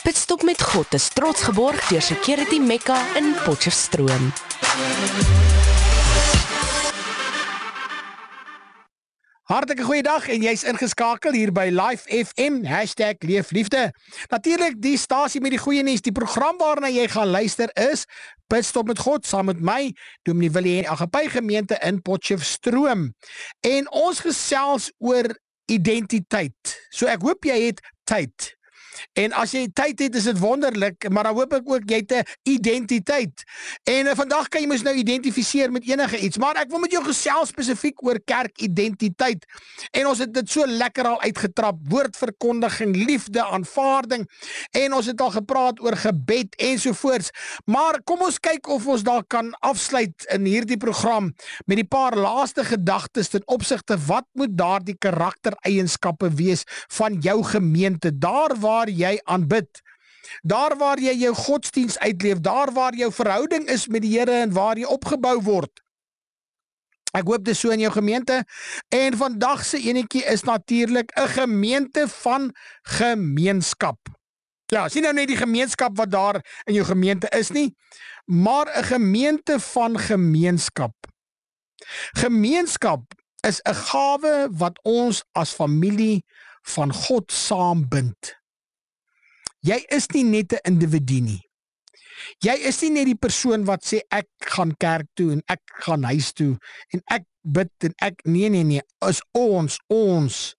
Pitstop met God is trots geborg deur Security Mekka in Potchefstroom. Hartlike goeiedag en jy's ingeskakel hier by Live FM, #leefliefde. Natuurlik die stasie met die goeie nuus, die program waarna jy gaan luister is Pitstop met God, saam met my, Dominee Willie en Agape Gemeente in Potchefstroom. En ons gesels oor identiteit. So ek hoop jy het tyd. En as jy tyd het, is dit wonderlik, maar dan hoop ek ook jy het 'n identiteit. En vandag kan jy mos nou identifiseer met enige iets, maar ek wil met jou gesels spesifiek oor kerkidentiteit. En ons het dit so lekker al uitgetrap, woordverkondiging, liefde, aanvaarding, en ons het al gepraat oor gebed ensovoorts. Maar kom ons kyk of ons daar kan afsluit in hierdie program met die paar laaste gedagtes ten opsigte wat moet daardie karaktereienskappe wees van jou gemeente, daar waar jy aanbid, daar waar jy jou godsdiens uitleef, daar waar jou verhouding is met die Here en waar jy opgebou word. Ek hoop dit so in jou gemeente. En vandag se enetjie is natuurlik 'n gemeente van gemeenskap. Ja, sien nou net die gemeenskap wat daar in jou gemeente is nie, maar 'n gemeente van gemeenskap. Gemeenskap is 'n gawe wat ons as familie van God saambind. Jy is nie net 'n individu nie. Jy is nie net die persoon wat sê ek gaan kerk toe en ek gaan huis toe en ek bid en ek nee, is ons.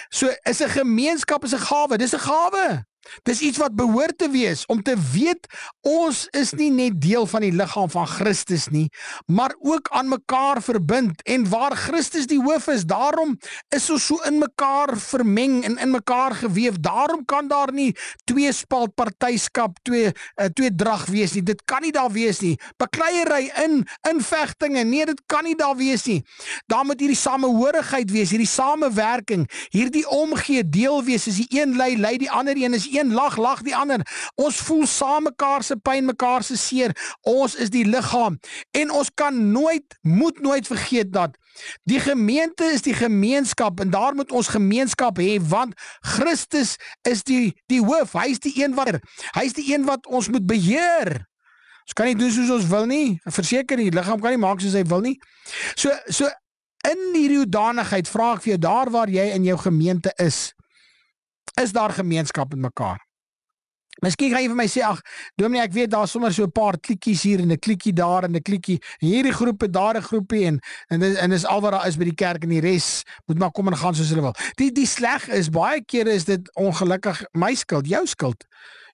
So is 'n gemeenskap is 'n gawe, dis 'n gawe. Dis iets wat behoort te wees, om te weet, ons is nie net deel van die liggaam van Christus nie, maar ook aan mekaar verbind, en waar Christus die hoof is, daarom is ons so in mekaar vermeng en in mekaar geweef, daarom kan daar nie tweespalt partyskap, tweedrag wees nie, dit kan nie daar wees nie, bekleierery in vegtinge, nee, dit kan nie daar wees nie, daar moet hierdie samehorigheid wees, hierdie samewerking, hierdie omgee, deel wees, as die een lei die ander een, is een lag die ander. Ons voel saam mekaar se pyn, mekaar se seer. Ons is die liggaam. En ons moet nooit vergeet dat die gemeente is die gemeenskap, en daar moet ons gemeenskap hê, want Christus is die hoof. Hy is die een wat ons moet beheer. Ons kan nie doen soos ons wil nie. Verseker, die liggaam kan nie maak soos hy wil nie. So in hierdie hoedanigheid vra ek vir jou, daar waar jy in jou gemeente is daar gemeenskap met mekaar. Miskien gaan jy vir my sê, ag, Dominee, ek weet daar is sommer so 'n paar klikkies hier en 'n klikkie daar en 'n klikkie, hierdie groepe, daar 'n groepie en dis al wat daar is by die kerk en die res moet maar kom en gaan soos hulle wil. Die sleg is, baie kere is dit ongelukkig my skuld, jou skuld.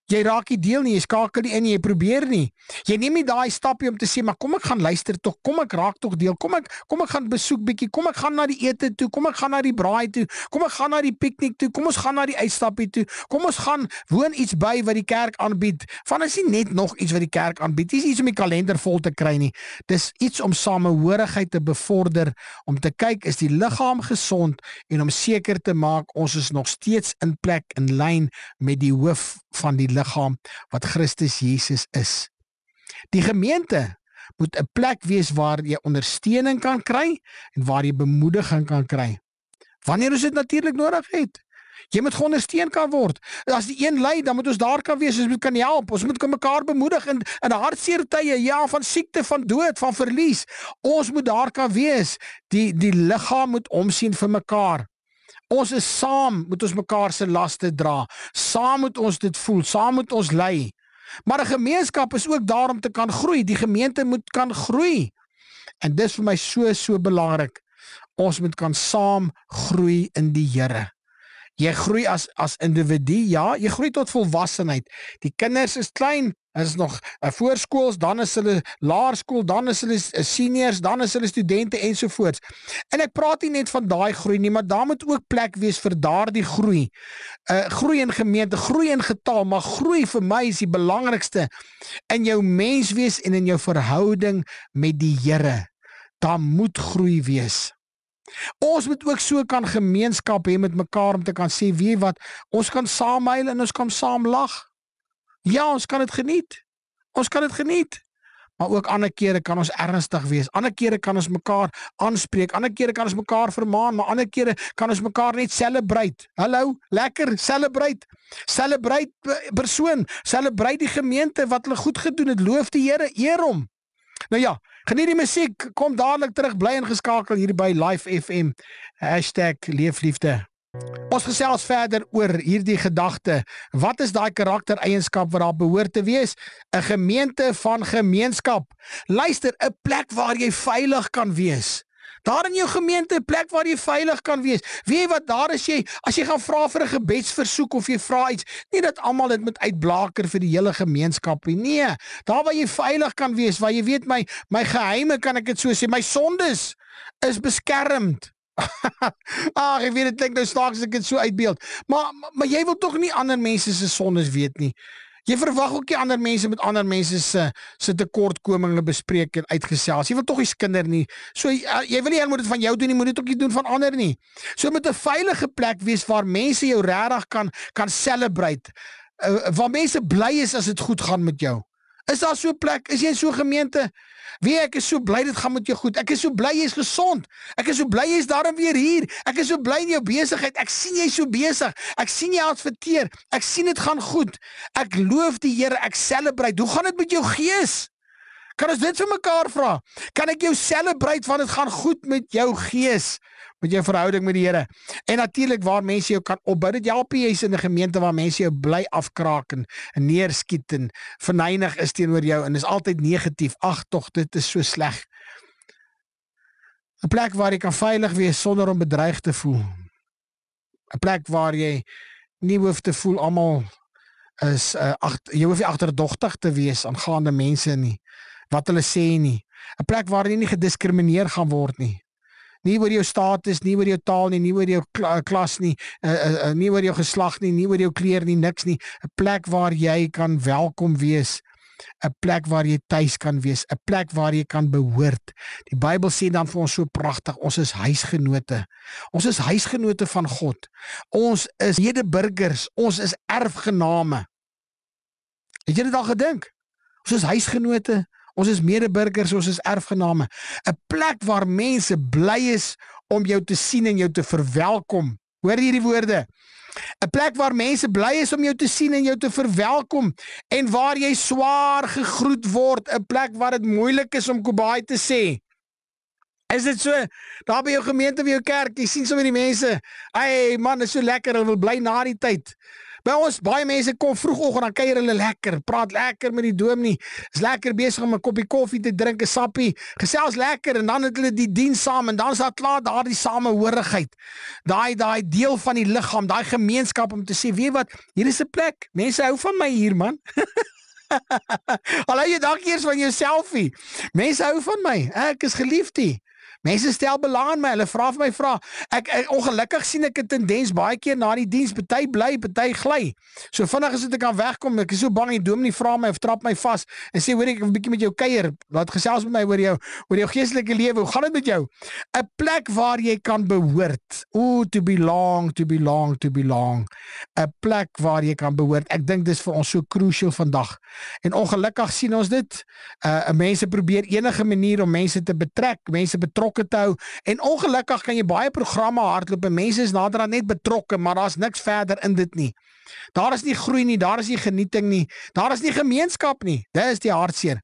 Jy raak nie deel nie, jy skakel nie in, jy probeer nie. Jy neem nie daai stapie om te sê, maar kom ek gaan luister tog, kom ek raak tog deel, kom ek gaan besoek bietjie, kom ek gaan na die ete toe, kom ek gaan na die braai toe, kom ek gaan na die piknik toe, kom ons gaan na die uitstappie toe, kom ons gaan woon iets by wat die kerk aanbied. Van is nie net nog iets wat die kerk aanbied, dis iets om die kalender vol te kry nie. Dis iets om samehorigheid te bevorder, om te kyk, is die liggaam gesond, en om seker te maak, ons is nog steeds in plek, in lyn met die hoof van die liggaam wat Christus Jesus is. Die gemeente moet 'n plek wees waar jy ondersteuning kan kry en waar jy bemoediging kan kry. Wanneer ons dit natuurlik nodig het. Jy moet geondersteun kan word. As die een ly, dan moet ons daar kan wees, ons moet kan help, ons moet mekaar bemoedig in hartseer tye, ja, van siekte, van dood, van verlies. Ons moet daar kan wees. Die liggaam moet omsien vir mekaar. Ons is saam, moet ons mekaar se laste dra. Saam moet ons dit voel, saam moet ons lei. Maar 'n gemeenskap is ook daar om te kan groei. Die gemeente moet kan groei. En dis vir my so belangrik. Ons moet kan saam groei in die Here. Jy groei as individu, ja, jy groei tot volwassenheid. Die kinders is klein, is nog voorskools, dan is hulle laerskool, dan is hulle seniors, dan is hulle studente ensovoorts. En ek praat nie net van daai groei nie, maar daar moet ook plek wees vir daardie groei. Groei in gemeente, groei in getal, maar groei vir my is die belangrikste in jou menswees en in jou verhouding met die Here. Daar moet groei wees. Ons moet ook so kan gemeenskap hê met mekaar om te kan sê, weet wat, ons kan saam huil en ons kan saam lag. Ja, ons kan dit geniet. maar ook ander kere kan ons ernstig wees. Ander kere kan ons mekaar aanspreek, ander kere kan ons mekaar vermaan, maar ander kere kan ons mekaar net celebrate. Hallo, lekker, celebrate. Celebrate persoon, celebrate die gemeente wat hulle goed gedoen het. Loof die Here, eer hom. Nou ja, geniet die musiek, kom dadelik terug, bly ingeskakel hier by Live FM, #leefliefde. Ons gesels verder oor hierdie gedagte. Wat is daai karaktereienskap wat daar behoort te wees? 'n Gemeente van gemeenskap. Luister, 'n plek waar jy veilig kan wees. Daar in jou gemeente, 'n plek waar jy veilig kan wees. Weet jy wat, daar is jy, as jy gaan vra vir 'n gebedsversoek of jy vra iets, nie dat almal dit moet uitblaker vir die hele gemeenskap nie. Nee, daar waar jy veilig kan wees, waar jy weet my geheime, kan ek dit so sê, my sondes is beskermd. Ag, ek weet dit klink nou snaaks as ek dit so uitbeeld. Maar jy wil tog nie ander mense se sondes weet nie. Jy verwag ook nie ander mense met ander mense se tekortkominge bespreek en uitgesels. Jy wil tog nie skinder nie. So jy wil nie jy moet dit van jou doen nie, moet dit ook nie doen van ander nie. So met 'n veilige plek wees waar mense jou regtig kan celebrate. Waar mense bly is as dit goed gaan met jou. Is daar so 'n plek? Is jy in so 'n gemeente? Wie, ek is so bly dit gaan met jou goed. Ek is so bly jy is gesond. Ek is so bly jy is daarom weer hier. Ek is so bly in jou besigheid. Ek sien jy is so besig. Ek sien jy adverteer. Ek sien dit gaan goed. Ek loof die Here. Ek celebrate. Hoe gaan dit met jou gees? Kan ons dit vir mekaar vra? Kan ek jou celebrate want dit gaan goed met jou gees? Met jou verhouding met die Here. En natuurlik waar mense jou kan opbou. Dit help jy is in 'n gemeente waar mense jou bly afkraak en neerskiet en verneig is teenoor jou en is altyd negatief. Ag tog, dit is so sleg. 'n Plek waar jy kan veilig wees sonder om bedreig te voel. 'n Plek waar jy nie hoef te voel almal is jy hoef nie agterdogtig te wees aangaande mense nie. Wat hulle sê nie. 'n Plek waar jy nie gediskrimineer gaan word nie. Nie oor jou status, nie oor jou taal nie, nie oor jou klas nie, nie oor jou geslag nie, nie oor jou kleur nie, niks nie. 'n Plek waar jy kan welkom wees. 'n Plek waar jy tuis kan wees. 'n Plek waar jy kan behoort. Die Bybel sê dan vir ons so pragtig, ons is huisgenote. Ons is huisgenote van God. Ons is medeburgers. Ons is erfgename. Het jy dit al gedink? Ons is huisgenote. Ons is medeburgers, ons is erfgename. 'n Plek waar mense bly is om jou te sien en jou te verwelkom. Hoor hierdie woorde. 'n Plek waar mense bly is om jou te sien en jou te verwelkom. En waar jy swaar gegroet word. 'n Plek waar dit moeilik is om kubaai te sê. Is dit so? Daar by jou gemeente, by jou kerk, jy sien sommer die mense. Hey man, is so lekker, hulle wil bly na die tyd. By ons, baie mense kom vroegoggend, dan kuier hulle lekker, praat lekker met die dominee, is lekker besig om 'n koppie koffie te drink, 'n sappie, gesels lekker, en dan het hulle die diens saam, en dan is daar klaar daardie samehorigheid, daai deel van die liggaam, daai gemeenskap om te sê, weet wat, hier is 'n plek, mense hou van my hier, man. Al hou jy dalk eers van jou selfie, mense hou van my, ek is geliefd. Mense stel belang in my, hulle vra vir my, ek ongelukkig sien ek 'n tendens baie keer na die diens, party bly, party gly. So vinnig as ek kan wegkom, ek is so bang die dominee vra my of trap my vas en sê, hoor ek 'n bietjie met jou kuier, laat gesels met my oor jou geestelike lewe, hoe gaan dit met jou? 'n Plek waar jy kan behoort. To belong. 'n Plek waar jy kan behoort. Ek dink dis vir ons so crucial vandag. En ongelukkig sien ons dit. Mense probeer enige manier om mense te betrek, mense betrokke te hou, en ongelukkig kan jy baie programme hardloop en mense is naderhand net betrokke, maar daar's niks verder in dit nie. Daar is nie groei nie, daar is nie genieting nie, daar is nie gemeenskap nie. Dit is die hartseer.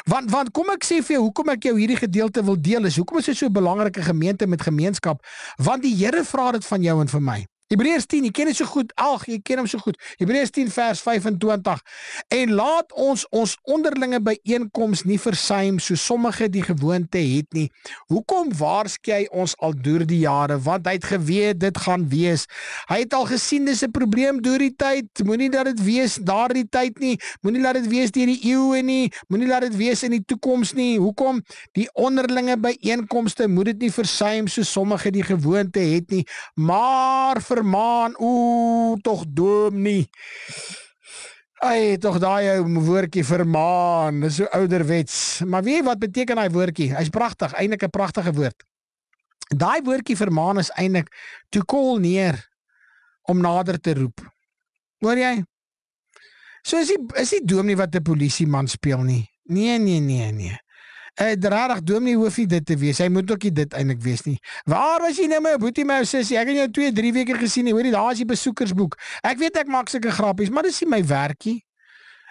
Want kom ek sê vir jou, hoekom ek jou hierdie gedeelte wil deel is, hoekom is dit so 'n belangrike gemeente met gemeenskap? Want die Here vra dit van jou en van my. Hebreërs 10, jy ken dit so goed, jy ken hom so goed. Hebreërs 10 vers 25. En laat ons onderlinge byeenkoms nie versuim, so sommige die gewoonte het nie. Hoekom waarsku hy ons al deur die jare? Want hy het geweet dit gaan wees. Hy het al gesien dis 'n probleem deur die tyd. Moenie dat dit wees daardie tyd nie. Moenie laat dit wees deur die eeue nie. Moenie laat dit wees in die toekoms nie. Hoekom? Die onderlinge byeenkomste moet dit nie versuim, so sommige die gewoonte het nie. Maar vermaan, tog dom nie. Tog daai woordjie vermaan, dis so ouderwets. Maar weet jy wat beteken daai woordjie? Hy's pragtig, eintlik 'n pragtige woord. Daai woordjie vermaan is eintlik to call neer, om nader te roep. Hoor jy? So is die dominee wat 'n polisieman speel nie. Nee. Rarig dominee hoef nie dit te wees. Hy moet ook nie dit eintlik wees nie. Waar was jy nou my boetie my sussie? Ek het jou 2-3 weke gesien. Hoorie, daar is die besoekersboek. Ek weet ek maak sulke grappies, maar dis nie my werkie.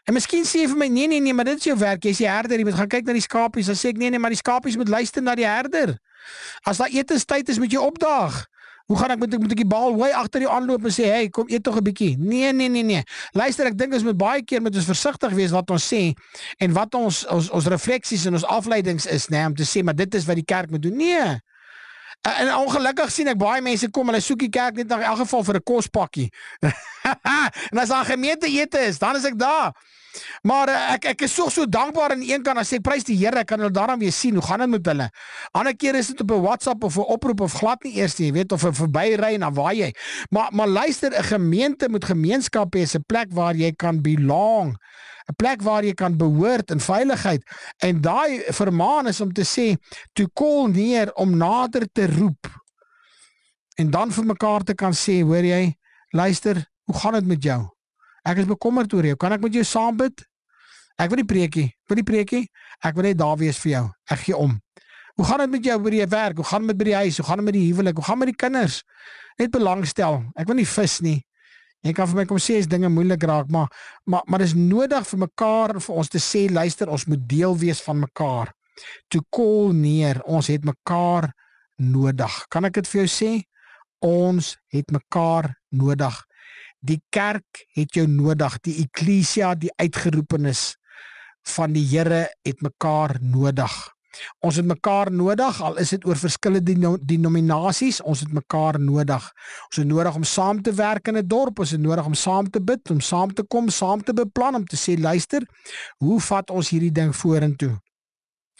En miskien sê jy vir my nee, maar dit is jou werk. Jy's die herder, jy moet gaan kyk na die skapies. Dan sê ek nee, maar die skapies moet luister na die herder. As daar etenstyd is, moet jy opdaag. Hoe gaan moet ek die bal hooi agter jou aanloop en sê, hey, kom eet tog 'n bietjie. Nee. Luister, ek dink ons moet baie keer met ons versigtig wees wat ons sê en wat ons refleksies en ons afleidings is, nee, om te sê, maar dit is wat die kerk moet doen. Nee. En ongelukkig sien ek baie mense kom, hulle soek die kerk net in elk geval vir 'n kospakkie. En as daar gemeente ete is, dan is ek daar. Maar ek is so dankbaar aan die een kant, as ek prys die Here, ek kan hulle daarom weer sien, hoe gaan dit met hulle? Ander keer is dit op 'n WhatsApp of 'n oproep of glad nie eers nie, jy weet, of 'n verbyry en dan waar jy. Maar luister, 'n gemeente moet gemeenskap hê, 'n plek waar jy kan belong, 'n plek waar jy kan behoort in veiligheid. En daai vermaan is om te sê, to call neer, om nader te roep. En dan vir mekaar te kan sê, hoor jy, luister, hoe gaan dit met jou? Ek is bekommerd oor jou. Kan ek met jou saam bid? Ek wil nie preekie. Ek wil net daar wees vir jou. Ek gee om. Hoe gaan dit met jou by die werk? Hoe gaan dit met by die huis? Hoe gaan dit met die huwelik? Hoe gaan dit met die kinders? Net belangstel. Ek wil nie vis nie. Jy kan vir my kom sê as dinge moeilik raak, maar dis nodig vir mekaar, vir ons te sê, luister, ons moet deel wees van mekaar. To call neer. Ons het mekaar nodig. Kan ek dit vir jou sê? Ons het mekaar nodig. Die kerk het jou nodig, die ekklesia, die uitgeroepenis van die Here het mekaar nodig. Ons het mekaar nodig, al is dit oor verskillende denominasies, ons het mekaar nodig. Ons het nodig om saam te werk in 'n dorp, ons het nodig om saam te bid, om saam te kom, saam te beplan, om te sê, luister, hoe vat ons hierdie ding vorentoe?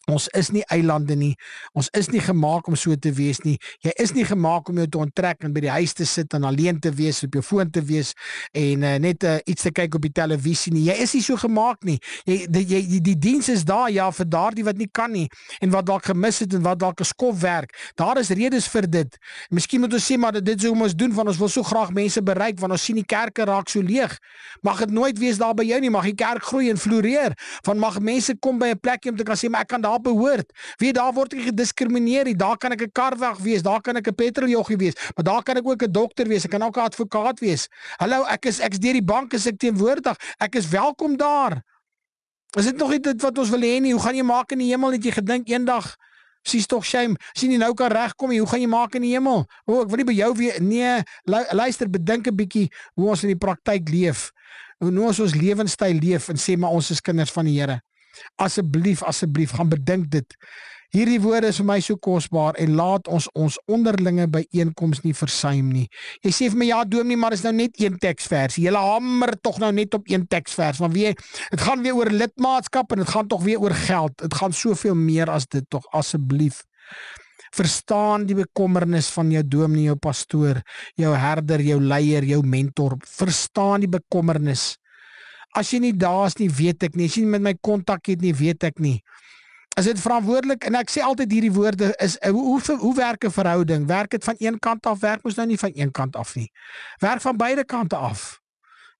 Ons is nie eilande nie, ons is nie gemaak om so te wees nie, jy is nie gemaak om jou te onttrek en by die huis te sit en alleen te wees, op jou foon te wees en net iets te kyk op die televisie nie, jy is nie so gemaak nie, die diens is daar, ja, vir daardie wat nie kan nie, en wat dalk gemis het en wat dalk 'n skof werk, daar is redes vir dit, miskien moet ons sê, maar dit is hoe ons doen, want ons wil so graag mense bereik, want ons sien die kerke raak so leeg, mag het nooit wees daar by jou nie, mag die kerk groei en floreer, want mag mense kom by 'n plekkie om te kan sê, maar ek kan daar behoort. Wie daar word ek gediskrimineer, daar kan ek 'n karwag wees, daar kan ek 'n petroljoggie wees, maar daar kan ek ook 'n dokter wees, ek kan ook 'n advokaat wees. Hallo, ek is deur die bank is ek teenwoordig. Ek is welkom daar. Is dit nog nie dit wat ons wil hê nie? Hoe gaan jy maak in die hemel? Het jy gedink eendag sies tog shame, sien jy nou kan regkom nie, hoe gaan jy maak in die hemel? Ek wil nie by jou weer, nee, luister, bedink 'n bietjie hoe ons in die praktyk leef, hoe ons lewenstyl leef en sê maar ons is kinders van die Here. Asseblief, gaan bedink dit. Hierdie woorde is vir my so kosbaar en laat ons onderlinge byeenkoms nie versuim nie. Jy sê vir my, ja dominee, maar is nou net een teksvers. Julle hamer tog nou net op een teksvers, want dit gaan weer oor lidmaatskap en dit gaan tog weer oor geld. Dit gaan soveel meer as dit tog, asseblief. Verstaan die bekommernis van jou dominee, jou pastoor, jou herder, jou leier, jou mentor. Verstaan die bekommernis. As jy nie daar is nie, weet ek nie. As jy nie met my kontak het nie, weet ek nie. Is dit verantwoordelik? En ek sê altyd hierdie woorde, is hoe werk 'n verhouding? Werk dit van een kant af? Werk mos nou nie van een kant af nie. Werk van beide kante af.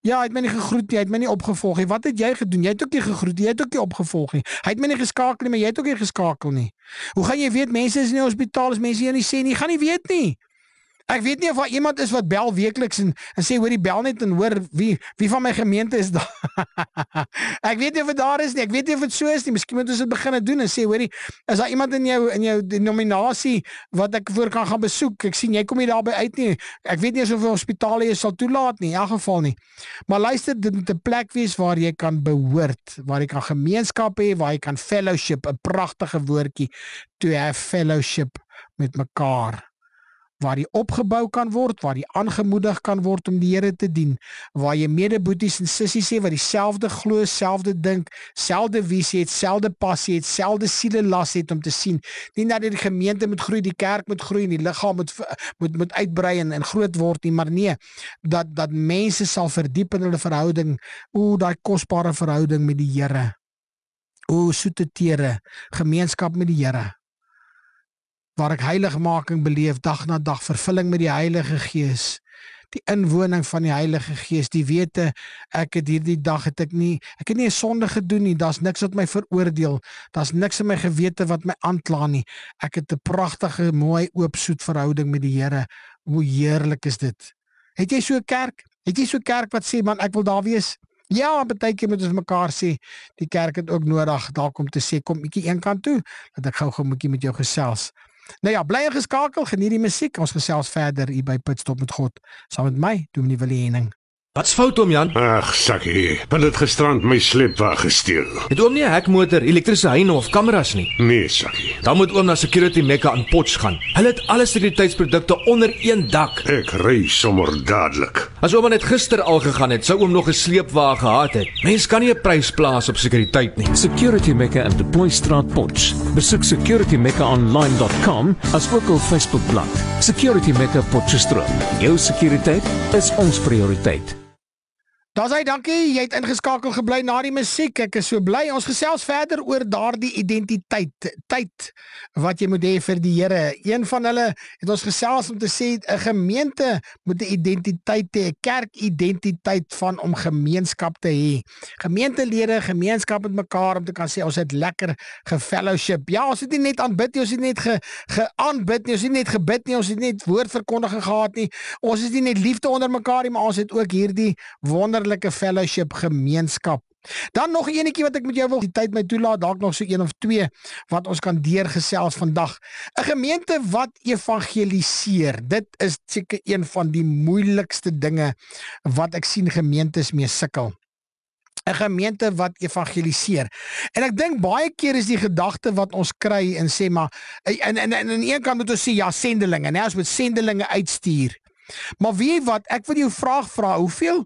Ja, hy het my nie gegroet nie, hy het my nie opgevolg nie. Wat het jy gedoen? Jy het ook nie gegroet nie, jy het ook nie opgevolg nie. Hy het my nie geskakel nie, maar jy het ook nie geskakel nie. Hoe gaan jy weet, mense is in die hospitaal, as mense jou nie sê nie, gaan nie weet nie. Ek weet nie of daar iemand is wat bel weekliks en sê, hoor die bel net en hoor wie van my gemeente is daar. Ek weet nie of dit daar is nie, ek weet nie of dit so is nie, miskien moet ons dit begin doen en sê, hoor die, is daar iemand in jou denominasie wat ek voor kan gaan besoek, ek sien, jy kom nie daarby uit nie, ek weet nie of hospitale jy sal toelaat nie, in elk geval nie, maar luister, dit moet 'n plek wees waar jy kan behoort, waar jy kan gemeenskap hê, waar jy kan fellowship, 'n pragtige woordjie, to have fellowship met mekaar, waar jy opgebou kan word, waar jy aangemoedig kan word om die Here te dien, waar jy medeboeties en sissies sê, wat dieselfde glo, selfde dink, selfde visie het, selfde passie het, selfde sielelas het om te sien, nie dat die gemeente moet groei, die kerk moet groei, die liggaam moet uitbrei en groot word nie, maar nee, dat mense sal verdiep in hulle verhouding, daai kosbare verhouding met die Here, soete tere, gemeenskap met die Here, waar ek heiligmaking beleef, dag na dag, vervulling met die Heilige Gees, die inwoning van die Heilige Gees, die wete, ek het hierdie dag, ek het nie 'n sonde gedoen nie, daar's niks wat my veroordeel, daar's niks in my gewete wat my aankla nie, ek het 'n pragtige, mooi, oop, soet verhouding met die Here. Hoe heerlik is dit? Het jy so 'n kerk? Het jy so 'n kerk wat sê, man, ek wil daar wees? Ja, baie keer moet ons mekaar sê, die kerk het ook nodig, dalk om te sê, kom bietjie een kant toe, dat ek gou 'n bietjie met jou gesels. Nou ja, bly ingeskakel, geniet die musiek, ons gesels verder hier by Pitstop met God, saam met my, Dominee Willie Henning. Wat's fout oom Jan? Ag, sakkie, want het gisterand my sleepwa gesteel. Het oom nie 'n hekmotor, elektriese heine of kameras nie? Nee, sakkie. Dan moet oom na Security Mecca in Potch gaan. Hulle het alle sekuriteitsprodukte onder een dak. Ek ry sommer dadelik. As oom net gister al gegaan het, sou oom nog 'n sleepwa gehad het. Mens kan nie 'n prys plaas op sekuriteit nie. Security Mecca in Deploystraat Potch. Besoek securitymeccaonline.com as ook op Facebookblad. Security Mecca Potchefstroom. Jou sekuriteit is ons prioriteit. Daar's hy, dankie, jy het ingeskakel gebly na die musiek, ek is so bly, ons gesels verder oor daardie identiteit, tyd wat jy moet hê vir die Here. Een van hulle het ons gesels om te sê, 'n gemeente moet 'n identiteit hê, 'n kerkidentiteit van om gemeenskap te hê. Gemeentelede, gemeenskap met mekaar, om te kan sê, ons het lekker gefellowship. Ja, ons het nie net aanbid nie, ons het nie net geaanbid nie, ons het nie net gebid nie, ons het nie net woordverkondiging gehad nie, ons het nie net liefde onder mekaar nie, maar ons het ook hierdie wonderlike fellowship, gemeenskap. Dan nog enetjie wat ek met jou wil, die tyd my toelaat, dalk nog so 1 of 2 wat ons kan deurgesels vandag. 'n Gemeente wat evangeliseer, dit is seker een van die moeilikste dinge wat ek sien gemeentes mee sukkel. 'n Gemeente wat evangeliseer. En ek dink baie keer is die gedagte wat ons kry en sê maar, en aan een kant moet ons sê, ja, sendelinge, nee, ons moet sendelinge uitstuur. Maar weet jy wat, ek wil jou vraag vra, hoeveel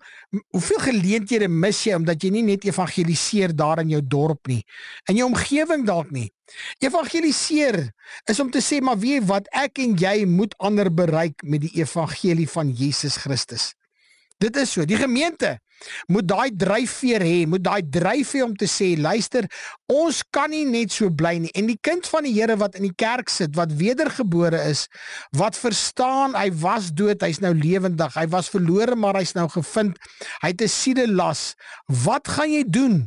geleenthede mis jy, omdat jy nie net evangeliseer daar in jou dorp nie, in jou omgewing dalk nie. Evangeliseer is om te sê, maar weet jy wat, ek en jy moet ander bereik met die evangelie van Jesus Christus. Dit is so, die gemeente moet daai dryfveer hê, moet daai dryf hê om te sê, luister, ons kan nie net so bly nie, en die kind van die Here wat in die kerk sit, wat wedergebore is, wat verstaan, hy was dood, hy's nou lewendig, hy was verlore, maar hy's nou gevind, hy het 'n siedelas, wat gaan jy doen?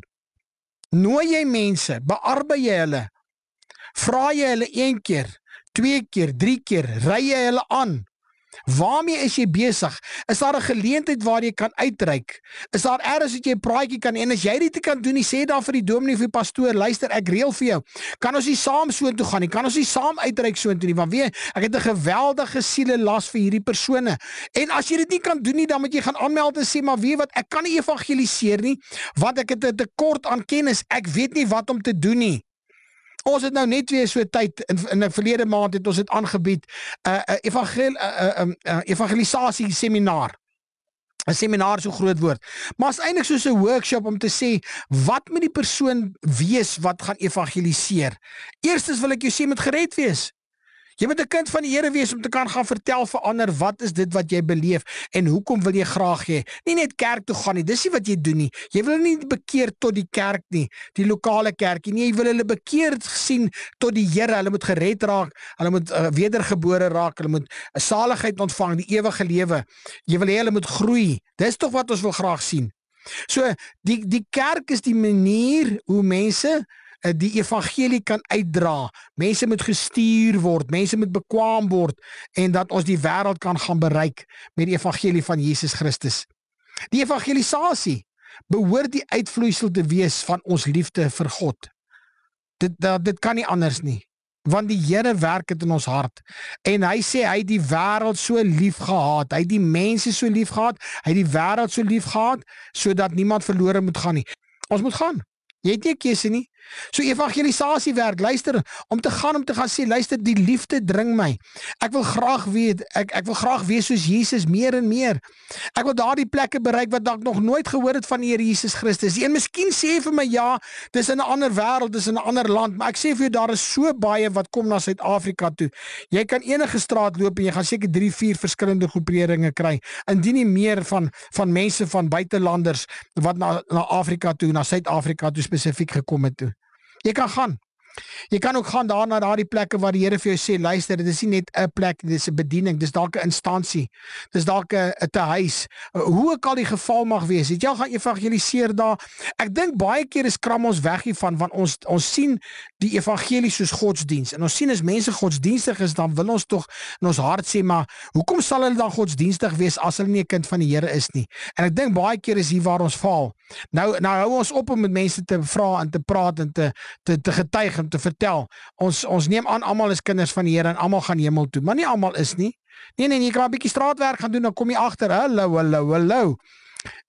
Nooi jy mense, bearbei jy hulle, vra jy hulle 1 keer, 2 keer, 3 keer, ry jy hulle aan? Waarmee is jy besig? Is daar 'n geleentheid waar jy kan uitreik? Is daar eers dat jy 'n praatjie kan, en as jy dit kan doen, sê daar vir die dominee of die pastoor, luister, ek reël vir jou. Kan ons nie saam soontoe gaan nie? Kan ons nie saam uitreik soontoe nie? Want weet, ek het 'n geweldige sielelas vir hierdie persone. En as jy dit nie kan doen nie, dan moet jy gaan aanmeld en sê, maar weet wat, ek kan nie evangeliseer nie, want ek het 'n tekort aan kennis. Ek weet nie wat om te doen nie. Ons het nou net weer so tyd, in 'n verlede maand het ons dit aangebied, evangelisasie seminar. 'n Seminar so groot woord. Maar is eintlik soos 'n workshop om te sê, wat moet die persoon wees wat gaan evangeliseer? Eerstens wil ek jou sê, moet gered wees. Jy moet 'n kind van die Here wees om te kan gaan vertel vir ander, wat is dit wat jy beleef en hoekom wil jy graag hê? Nie net kerk toe gaan nie, dis nie wat jy doen nie. Jy wil nie bekeer tot die kerk nie, die lokale kerkie nie, jy wil hulle bekeer sien tot die Here, hulle moet gered raak, hulle moet wedergebore raak, hulle moet 'n saligheid ontvang, die ewige lewe. Jy wil hê hulle moet groei. Dis tog wat ons wil graag sien. So, die kerk is die manier hoe mense die evangelie kan uitdra. Mense moet gestuur word, mense moet bekwaam word, en dat ons die wêreld kan gaan bereik met die evangelie van Jesus Christus. Die evangelisasie behoort die uitvloeisel te wees van ons liefde vir God. Dit kan nie anders nie, want die Here werk dit in ons hart, en hy sê, hy het die wêreld so lief gehad, hy het die mense so lief gehad, hy het die wêreld so lief gehad, sodat niemand verlore moet gaan nie. Ons moet gaan. Jy het nie 'n keuse nie. So evangelisasie werk, luister, om te gaan sê, luister, die liefde dring my. Ek wil graag weet, ek wil graag wees soos Jesus meer en meer. Ek wil daardie plekke bereik wat ek nog nooit gehoor het van die Here Jesus Christus. En miskien sê vir my, ja, dis in 'n ander wêreld, dis in 'n ander land, maar ek sê vir jou, daar is so baie wat kom na Suid-Afrika toe. Jy kan enige straat loop en jy gaan seker 3, 4 verskillende groeperinge kry, indien nie meer van mense van buitelanders wat na Afrika toe, na Suid-Afrika toe spesifiek gekom het toe. Jy kan gaan. Jy kan ook gaan daar na daardie plekke waar die Here vir jou sê, luister, dit is nie net 'n plek, dit is 'n bediening, dis dalk 'n instansie, dis dalk 'n tehuis. Hoe ook al die geval mag wees, het jy al gaan evangeliseer daar? Ek dink baie keer is kram ons weg hiervan, want ons sien die evangelie soos godsdiens, en ons sien as mense godsdienstig is, dan wil ons tog in ons hart sê, maar hoekom sal hulle dan godsdienstig wees as hulle nie 'n kind van die Here is nie? En ek dink baie keer is hier waar ons val. Nou hou ons op om met mense te vra en te praat en te getuig en te vertel. Ons neem aan almal is kinders van die Here en almal gaan hemel toe, maar nie almal is nie. Nee, jy kan 'n bietjie straatwerk gaan doen, dan kom jy agter, hallo.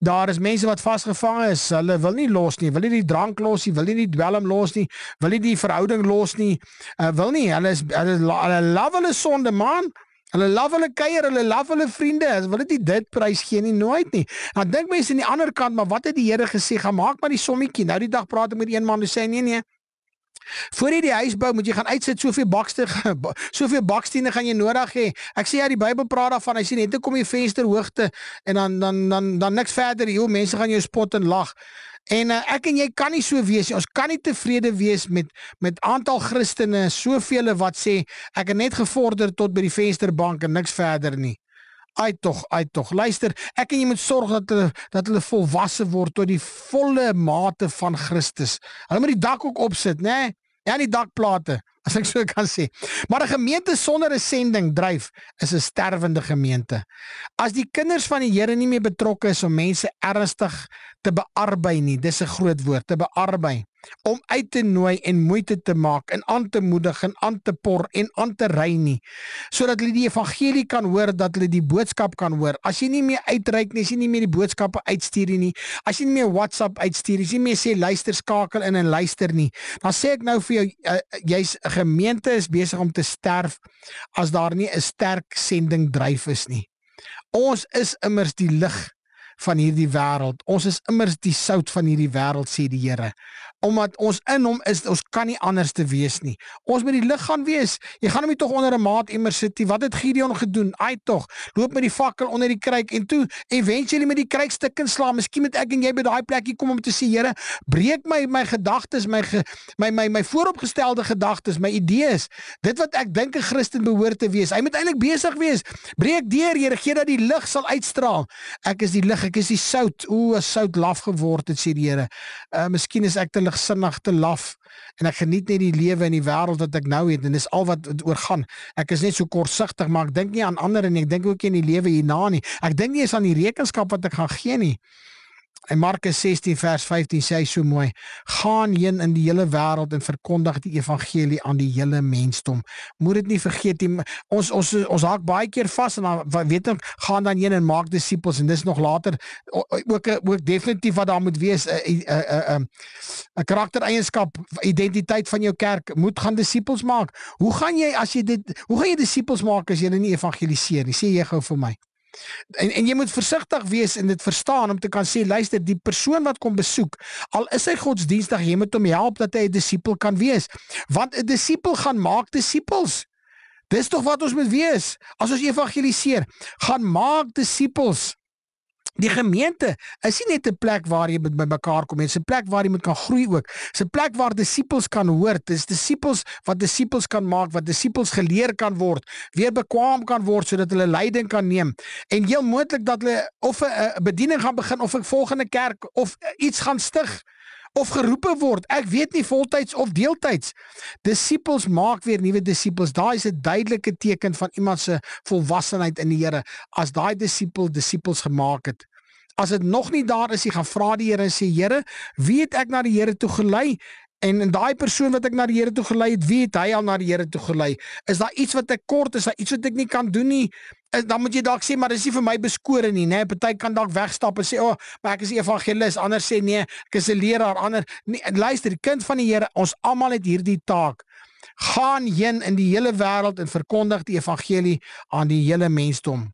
Daar is mense wat vasgevang is, hulle wil nie los nie, wil nie die drank los nie, wil nie die dwelm los nie, wil nie die verhouding los nie, hulle love hulle sonde, man. Hulle love hulle kuier, hulle love hulle vriende, hulle wil dit prys gee nie, nooit nie. Nou dink mense aan die ander kant, maar wat het die Here gesê? Gaan maak maar die sommetjie. Nou die dag praat ek met een man, hy sê nee. Voor jy die huis bou, moet jy gaan uitsit, soveel bakstene gaan jy nodig hê. Ek sê ja, die Bybel praat daarvan, hy sê net kom jy vensterhoogte en dan niks verder, mense gaan jou spot en lag. En ek en jy kan nie so wees nie. Ons kan nie tevrede wees met aantal Christene, soveel wat sê ek het net gevorder tot by die vensterbank en niks verder nie. Uit tog. Luister, ek en jy moet sorg dat hulle volwasse word tot die volle mate van Christus. Hulle moet die dak ook opsit, né? Ja, die dakplate, as ek so kan sê. Maar 'n gemeente sonder 'n sending dryf is 'n sterwende gemeente. As die kinders van die Here nie meer betrokke is om mense ernstig te bearbei nie, dis 'n groot woord, te bearbei, om uit te nooi en moeite te maak en aan te moedig en aan te por en aan te ry nie, sodat hulle die evangelie kan hoor, dat hulle die boodskap kan hoor. As jy nie meer uitreik nie, as jy nie meer die boodskappe uitstuur nie, as jy nie meer WhatsApp uitstuur, as jy nie meer sê luister, skakel in en luister nie, dan sê ek nou vir jou, jy's 'n gemeente is besig om te sterf as daar nie 'n sterk sending dryf is nie. Ons is immers die lig van hierdie wêreld. Ons is immers die sout van hierdie wêreld, sê die Here. Omdat ons in hom is, ons kan nie anders te wees nie. Ons moet die lig gaan wees. Jy gaan hom nie tog onder 'n maat immer sit nie. Wat het Gideon gedoen? Ai tog, loop met die fakkel onder die kruik en toe eventually met die kruik stuk inslaan. Miskien moet ek en jy by daai plekkie kom om te sê, Here, breek my gedagtes, my vooropgestelde gedagtes, my idees. Dit wat ek dink 'n Christen behoort te wees. Hy moet eintlik besig wees. Breek deur, Here, gee dat die lig sal uitstraal. Ek is die lig, ek is die sout. As sout laf geword het, sê die Here. Miskien is ek te ligsinnig, te laf, en ek geniet net die lewe in die wêreld wat ek nou het, en dis al wat oorgaan. Ek is net so kortsigtig, maar ek dink nie aan ander nie, ek dink ook nie in die lewe hierna nie. Ek dink nie eens aan die rekenskap wat ek gaan gee nie. En Markus 16 vers 15 sê hy so mooi, gaan heen in die hele wêreld en verkondig die evangelie aan die hele mensdom. Moet dit nie vergeet nie, ons haak baie keer vas en dan weet ek, gaan dan heen en maak disippels, en dis nog later ook definitief wat daar moet wees, 'n karaktereienskap, identiteit van jou kerk, moet gaan disippels maak. Hoe gaan jy disippels maak as jy nie evangeliseer nie? Sê jy gou vir my. En jy moet versigtig wees en dit verstaan om te kan sê, luister, die persoon wat kom besoek, al is hy godsdienstig, jy moet hom help dat hy 'n disipel kan wees, want 'n disipel gaan maak disipels. Dis tog wat ons moet wees, as ons evangeliseer, gaan maak disipels. Die gemeente is nie net 'n plek waar jy by mekaar kom, dit is 'n plek waar jy moet kan groei ook. Dit is 'n plek waar disipels kan hoor. Dit is disipels wat disipels kan maak, wat disipels geleer kan word, weer bekwam kan word sodat hulle leiding kan neem. En heel moontlik dat hulle of 'n bediening gaan begin of 'n volgende kerk of iets gaan stig of geroepe word. Ek weet nie, voltyds of deeltyds. Disipels maak weer nuwe disipels. Daai is 'n duidelike teken van iemand se volwassenheid in die Here, as daai disipels gemaak het. As dit nog nie daar is, jy gaan vra die Here en sê, Here, wie het ek na die Here toe gelei? En daai persoon wat ek na die Here toe gelei het, wie het hy al na die Here toe gelei? Is daar iets wat ek kort, is daar iets wat ek nie kan doen nie? Dan moet jy dalk sê, maar dis nie vir my beskore nie, né? Party kan dalk wegstap en sê, maar ek is 'n evangelis, ander sê nee, ek is 'n leraar, ander nee. Luister, die kind van die Here, ons almal het hierdie taak. Gaan heen in die hele wêreld en verkondig die evangelie aan die hele mensdom.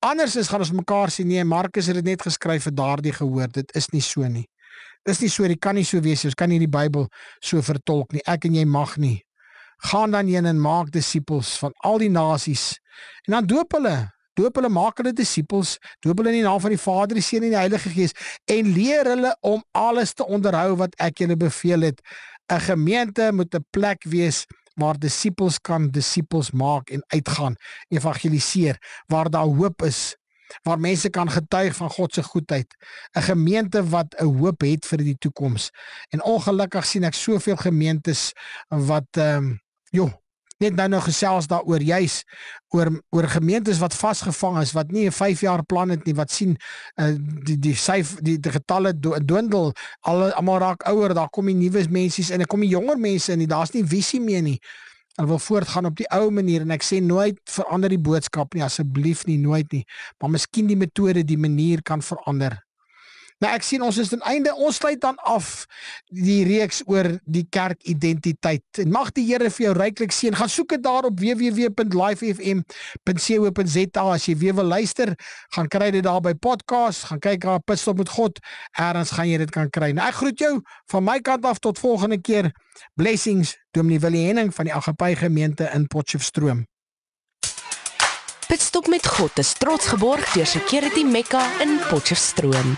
Anders gaan ons mekaar sê, nee, Markus het dit net geskryf vir daardie gehoor. Dit is nie so nie. Dis nie so, dit kan nie so wees, ons kan nie die Bybel so vertolk nie, ek en jy mag nie. Gaan dan heen en maak disipels van al die nasies, en dan doop hulle, maak hulle disipels, doop hulle in die naam van die Vader, die Seun en die Heilige Gees, en leer hulle om alles te onderhou wat ek julle beveel het. 'n gemeente moet 'n plek wees waar disippels kan disippels maak en uitgaan, evangeliseer, waar daar hoop is, waar mense kan getuig van God se goedheid. 'n Gemeente wat 'n hoop het vir die toekoms. En ongelukkig sien ek soveel gemeentes wat net nou gesels daaroor, juis oor gemeentes wat vasgevang is, wat nie 'n 5 jaar plan het nie, wat sien die getalle dwindel, almal raak ouer, daar kom die nuwe mense in, daar kom die jonger mense in, daar's nie visie meer nie. Hulle wil voortgaan op die ou manier, en ek sê nooit verander die boodskap nie, asseblief nie, nooit nie, maar miskien die metode, die manier kan verander. Nou ek sien ons is ten einde, ons sluit dan af die reeks oor die kerkidentiteit. En mag die Here vir jou ryklik seën. Gaan soek dit daar op www.livefm.co.za. As jy weer wil luister, gaan kry dit daar by podcast, gaan kyk daar Pitstop met God, ergens gaan jy dit kan kry. Nou ek groet jou van my kant af tot volgende keer. Blessings, Dominee Willie Henning van die Agape Gemeente in Potchefstroom. Pitstop met God is trots geborg deur Security Mekka in Potchefstroom.